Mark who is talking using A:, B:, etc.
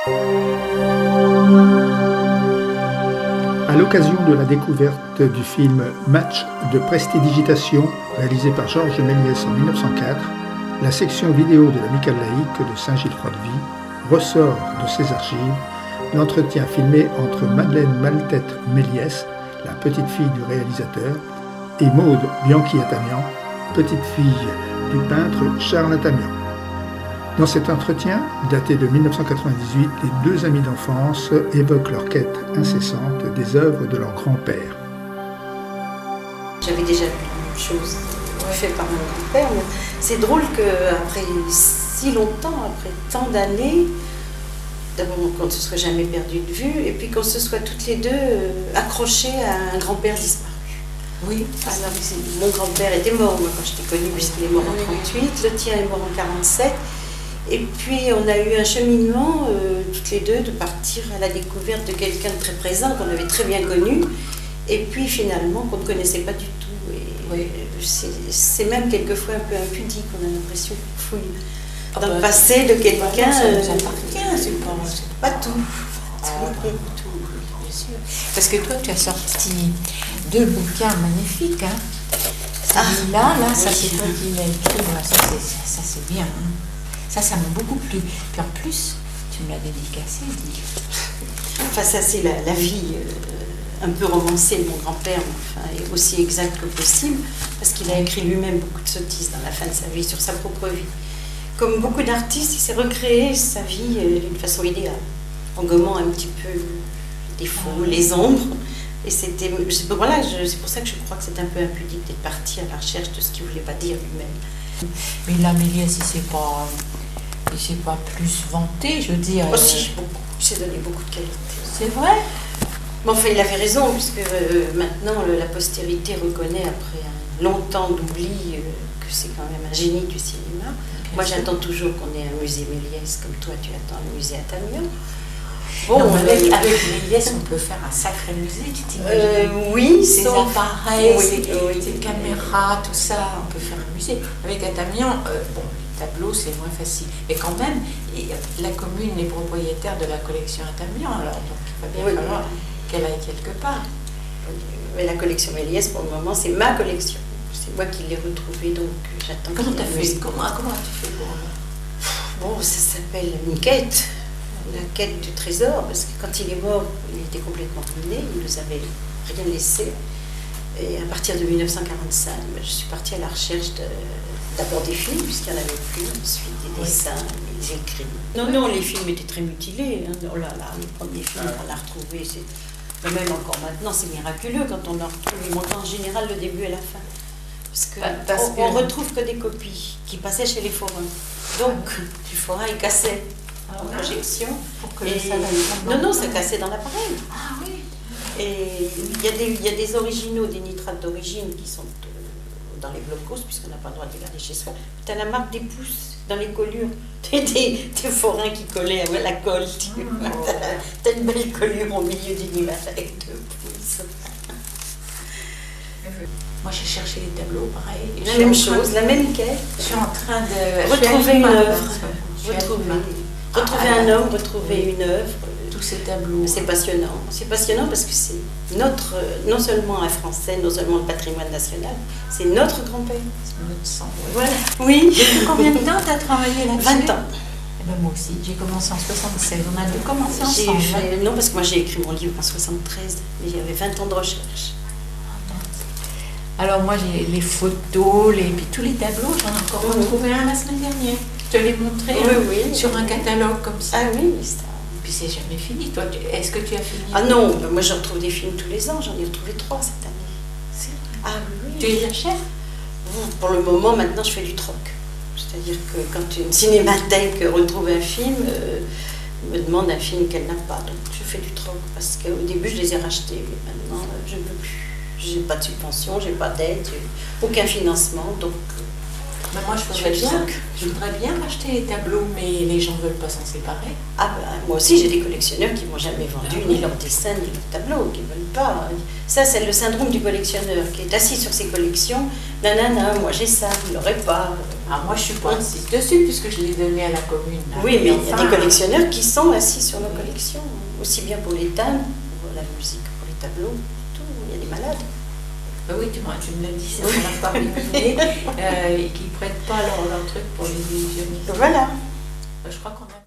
A: À l'occasion de la découverte du film Match de prestidigitation, réalisé par Georges Méliès en 1904, la section vidéo de l'Amicale laïque de Saint-Gilles-Croix-de-Vie ressort de ses archives l'entretien filmé entre Madeleine Maltête-Méliès, la petite fille du réalisateur, et Maude Bianchi-Attamian, petite fille du peintre Charles Attamian. Dans cet entretien, daté de 1998, les deux amis d'enfance évoquent leur quête incessante des œuvres de leur grand-père.
B: J'avais déjà vu la même chose faite par mon grand-père, mais c'est drôle qu'après si longtemps, après tant d'années, d'abord qu'on ne se soit jamais perdu de vue, et puis qu'on se soit toutes les deux accrochées à un grand-père disparu.
C: Oui.
B: Alors, mon grand-père était mort, moi, quand je l'ai connu, puisqu'il est mort en 1938, le tien est mort en 1947. Et puis on a eu un cheminement, toutes les deux, de partir à la découverte de quelqu'un de très présent, qu'on avait très bien connu, et puis finalement qu'on ne connaissait pas du tout. Et
C: oui.
B: C'est même quelquefois un peu impudique, on a l'impression qu'on fouille dans le passé de quelqu'un.
C: Ça nous appartient, c'est pas tout.
B: Tout.
C: Bien sûr. Parce que toi, tu as sorti 2 bouquins magnifiques. Hein. Celui-là, ça
B: oui.
C: c'est toi qui l'as écrit, ça c'est bien. Hein. Ça m'a beaucoup plu. Puis en plus, tu me l'as dédicacé, dis.
B: Enfin, ça, c'est la vie un peu romancée de mon grand-père, enfin, et aussi exacte que possible, parce qu'il a écrit lui-même beaucoup de sottises dans la fin de sa vie, sur sa propre vie. Comme beaucoup d'artistes, il s'est recréé sa vie d'une façon idéale, en gommant un petit peu les défauts, les ombres. Et c'est pour ça que je crois que c'est un peu impudique d'être parti à la recherche de ce qu'il ne voulait pas dire lui-même.
C: Mais là, Méliès, il s'est pas plus vanté, je veux dire.
B: Aussi, beaucoup. Il s'est donné beaucoup de qualité.
C: C'est vrai.
B: Mais enfin, il avait raison, puisque maintenant, la postérité reconnaît, après un long temps d'oubli, que c'est quand même un génie du cinéma. Moi, j'attends toujours qu'on ait un musée Méliès, comme toi, tu attends le musée Attamian.
C: Bon, avec Méliès, on peut faire un sacré musée, tu t'imagines?
B: Oui,
C: ces appareils, ces
B: oui.
C: caméras, tout ça, on peut faire un musée. Avec Attamian, les tableaux, c'est moins facile. Mais quand même, la commune est propriétaire de la collection Attamian, alors donc il va bien falloir qu'elle aille quelque part.
B: Mais la collection Méliès, pour le moment, c'est ma collection. C'est moi qui l'ai retrouvée, donc j'attends.
C: Comment tu as fait? Comment tu fais pour...
B: Bon, ça s'appelle une quête. La quête du trésor, parce que quand il est mort, il était complètement ruiné, il nous avait rien laissé. Et à partir de 1945, je suis partie à la recherche d'abord des films, puisqu'il n'y en avait plus, ensuite des dessins, des écrits. Non, les films étaient très mutilés. Hein. Oh là là, les premiers films qu'on a retrouvés, même encore maintenant, c'est miraculeux quand on en retrouve. Ils montrent en général le début et la fin. Parce qu'on retrouve que des copies qui passaient chez les forains. Donc, du forain, ils cassaient. En projection.
C: Pour que
B: non, ça cassait dans l'appareil.
C: Ah oui.
B: Et il y a des originaux, des nitrates d'origine qui sont dans les blocos, puisqu'on n'a pas le droit de les garder chez soi. Tu as la marque des pouces dans les collures. Des forains qui collaient avec la colle. Tu as une belle collure au milieu d'une image avec 2 pouces.
C: Moi, j'ai cherché les tableaux, pareil.
B: La même chose, la même quête.
C: Je suis en train de
B: retrouver une œuvre. Retrouver un homme, retrouver une œuvre.
C: Tous ces tableaux.
B: C'est passionnant. C'est passionnant parce que c'est non seulement un Français, non seulement le patrimoine national, c'est notre grand-père.
C: C'est notre sang.
B: Voilà. Oui.
C: Depuis combien de temps tu as travaillé là-dessus?
B: 20 ans.
C: Eh ben, moi aussi, j'ai commencé en 76. On a dû commencer ensemble.
B: Non, parce que moi j'ai écrit mon livre en 73, mais il y avait 20 ans de recherche.
C: Alors moi, j'ai les photos, puis tous les tableaux, j'en ai encore retrouvé un la semaine dernière. Je te l'ai montré sur un catalogue comme ça.
B: Ah oui, ça.
C: Puis c'est jamais fini. Toi, est-ce que tu as fini?
B: Ah non, moi je retrouve des films tous les ans, j'en ai retrouvé 3 cette année.
C: C'est vrai.
B: Ah oui.
C: Tu les achètes?
B: Pour le moment, maintenant je fais du troc. C'est-à-dire que quand une cinémathèque retrouve un film, me demande un film qu'elle n'a pas. Donc je fais du troc parce qu'au début je les ai rachetés, mais maintenant je ne peux plus. J'ai pas de subvention, j'ai pas d'aide, aucun financement, donc
C: Ben moi, je voudrais bien acheter les tableaux, mais les gens ne veulent pas s'en séparer.
B: Ah ben, moi aussi, j'ai des collectionneurs qui ne m'ont jamais vendu ni leurs dessins, ni leurs tableaux, qui ne veulent pas. Ça, c'est le syndrome du collectionneur qui est assis sur ses collections. Nanana, moi j'ai ça, vous ne l'aurez pas.
C: Alors moi, je suis pas assise dessus puisque je l'ai donné à la commune. Là.
B: Oui, mais il y a
C: enfin,
B: des collectionneurs qui sont assis sur nos collections, aussi bien pour les timbres, pour la musique, pour les tableaux, tout. Il y a des malades.
C: Oui, tu me l'as dit, c'est mon part et qui ne prêtent pas leur truc pour les illusionnistes.
B: Voilà.
C: Je crois qu'on a